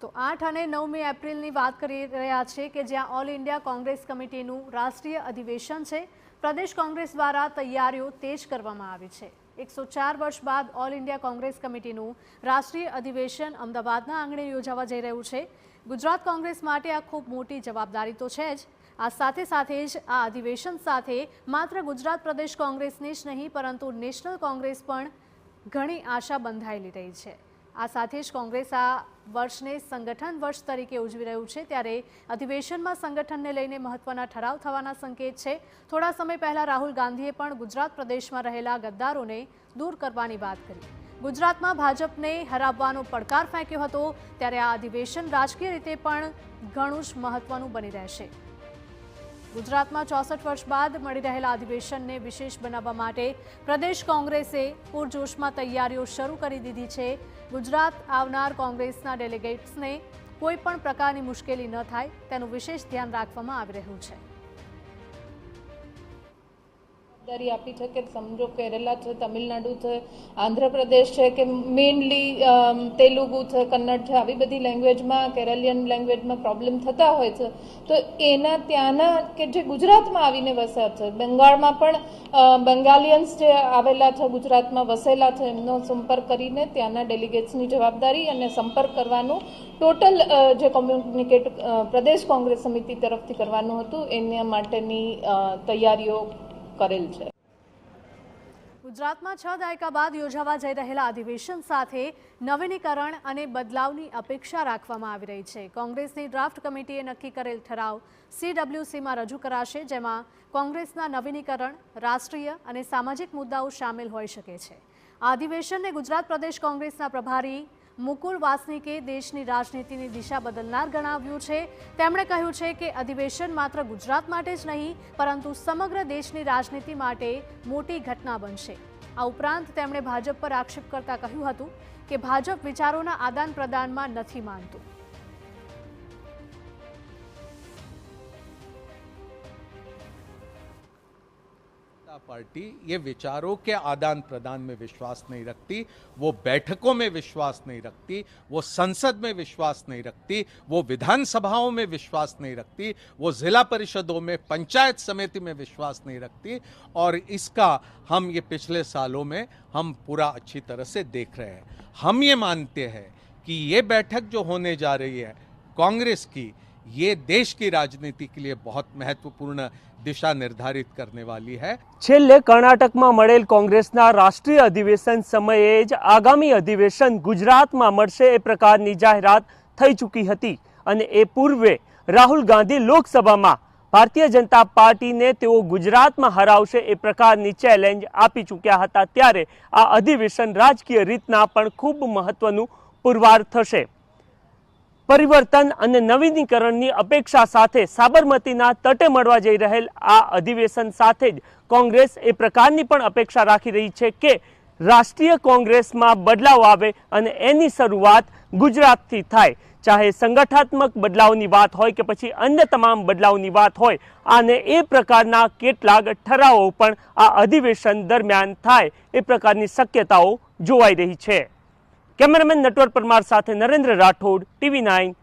તો 8 અને 9મી એપ્રિલની વાત કરી રહ્યા છે કે જ્યાં ઓલ ઇન્ડિયા કોંગ્રેસ કમિટીનું રાષ્ટ્રીય અધિવેશન છે। પ્રદેશ કોંગ્રેસ દ્વારા તૈયારીઓ તેજ કરવામાં આવી છે। 104 વર્ષ બાદ ઓલ ઇન્ડિયા કોંગ્રેસ કમિટીનું રાષ્ટ્રીય અધિવેશન અમદાવાદના આંગણે યોજાવા જઈ રહ્યું છે। ગુજરાત કોંગ્રેસ માટે આ ખૂબ મોટી જવાબદારી તો છે જ। આ સાથે સાથે જ આ અધિવેશન સાથે માત્ર ગુજરાત પ્રદેશ કોંગ્રેસની જ નહીં પરંતુ નેશનલ કોંગ્રેસ પણ ઘણી આશા બંધાયેલી રહી છે। આ સાથે જ કોંગ્રેસ આ વર્ષને સંગઠન વર્ષ તરીકે ઉજવી રહ્યું છે, ત્યારે અધિવેશનમાં સંગઠનને લઈને મહત્વના ઠરાવ થવાના સંકેત છે। થોડા સમય પહેલા રાહુલ ગાંધીએ પણ ગુજરાત પ્રદેશમાં રહેલા ગદ્દારોને દૂર કરવાની વાત કરી। ગુજરાતમાં ભાજપને હરાવવાનો પડકાર ફેંક્યો હતો, ત્યારે આ અધિવેશન રાજકીય રીતે પણ ઘણું જ મહત્વનું બની રહેશે। ગુજરાતમાં 64 વર્ષ બાદ મળી રહેલા અધિવેશનને વિશેષ બનાવવા માટે પ્રદેશ કોંગ્રેસે પૂરજોશમાં તૈયારીઓ શરૂ કરી દીધી છે। ગુજરાત આવનાર કોંગ્રેસના ડેલિગેટ્સને કોઈ પણ પ્રકારની મુશ્કેલી ન થાય તેનું વિશેષ ધ્યાન રાખવામાં આવી રહ્યું છે। जवाबदारी आपी है कि समझो केरला है, तमिलनाडु है, आंध्र प्रदेश है कि मेनली तेलुगु है, कन्नड़ है, આવી બધી લેંગ્વેજમાં કેરલિયન લેંગ્વેજમાં પ્રોબ્લેમ થતા હોય છે, તો એના ત્યાંના કે જે ગુજરાતમાં આવીને વસ્યા છે, બંગાળમાં પણ બંગાલિયન્સ જે આવેલા છે, ગુજરાતમાં વસેલા છે, એમનો સંપર્ક કરીને ત્યાંના ડેલિગેટ્સની જવાબદારી અને સંપર્ક કરવાનું ટોટલ જે કોમ્યુનિકેટ પ્રદેશ કોંગ્રેસ સમિતિ તરફથી કરવાનું હતું એના માટેની તૈયારીઓ કરેલ છે। ગુજરાતમાં 6 દાયકા બાદ યોજાવા જઈ રહેલા અધિવેશન સાથે નવીનીકરણ અને બદલાવની અપેક્ષા રાખવામાં આવી રહી છે। કોંગ્રેસની ડ્રાફ્ટ કમિટીએ નક્કી કરેલ ઠરાવ CWCમાં રજૂ કરાશે, જેમાં કોંગ્રેસના નવીનીકરણ, રાષ્ટ્રીય અને સામાજિક મુદ્દાઓ સામેલ હોઈ શકે છે। આ અધિવેશનને ગુજરાત પ્રદેશ કોંગ્રેસના પ્રભારી મુકુલ વાસનિકે દેશની રાજનીતિની દિશા બદલનાર ગણાવ્યું છે। તેમણે કહ્યું છે કે અધિવેશન માત્ર ગુજરાત માટે જ નહીં પરંતુ સમગ્ર દેશની રાજનીતિ માટે મોટી ઘટના બનશે। આ ઉપરાંત તેમણે ભાજપ પર આક્ષેપ કરતા કહ્યું હતું કે ભાજપ વિચારોના આદાન પ્રદાનમાં નથી માનતું। पार्टी ये विचारों के आदान प्रदान में विश्वास नहीं रखती, वो बैठकों में विश्वास नहीं रखती, वो संसद में विश्वास नहीं रखती, वो विधानसभाओं में विश्वास नहीं रखती, वो जिला परिषदों में, पंचायत समिति में विश्वास नहीं रखती। और इसका हम ये पिछले सालों में हम पूरा अच्छी तरह से देख रहे हैं। हम ये मानते हैं कि ये बैठक जो होने जा रही है कांग्रेस की, ये देश की राजनीति के लिए बहुत महत्वपूर्ण दिशा निर्धारित करने वाली है। છેલ્લે કર્ણાટકમાં મળેલ કોંગ્રેસના રાષ્ટ્રીય અધિવેશન સમયે જ આગામી અધિવેશન ગુજરાતમાં મળશે એ પ્રકારની જાહેરાત થઈ ચૂકી હતી અને એ પૂર્વે રાહુલ ગાંધી લોકસભામાં ભારતીય જનતા પાર્ટીને તેઓ ગુજરાતમાં હરાવશે એ પ્રકારની ચેલેન્જ આપી ચૂક્યા હતા। ત્યારે આ અધિવેશન રાજકીય રીતના પણ ખૂબ મહત્વનું પુરવાર થશે। પરિવર્તન અને નવીનીકરણની અપેક્ષા સાથે સાબરમતીના તટે મળવા જઈ રહેલ આ અધિવેશન સાથે જ કોંગ્રેસ એ પ્રકારની પણ અપેક્ષા રાખી રહી છે કે રાષ્ટ્રીય કોંગ્રેસમાં બદલાવ આવે અને એની શરૂઆત ગુજરાતથી થાય। ચાહે સંગઠનાત્મક બદલાવની વાત હોય કે પછી અન્ય તમામ બદલાવની વાત હોય, અને એ પ્રકારના કેટલાક ઠરાવો પણ આ અધિવેશન દરમિયાન થાય એ પ્રકારની શક્યતાઓ જોવાઈ રહી છે। કેમેરામેન નટવર પરમાર સાથે નરેન્દ્ર રાઠોડ, TV9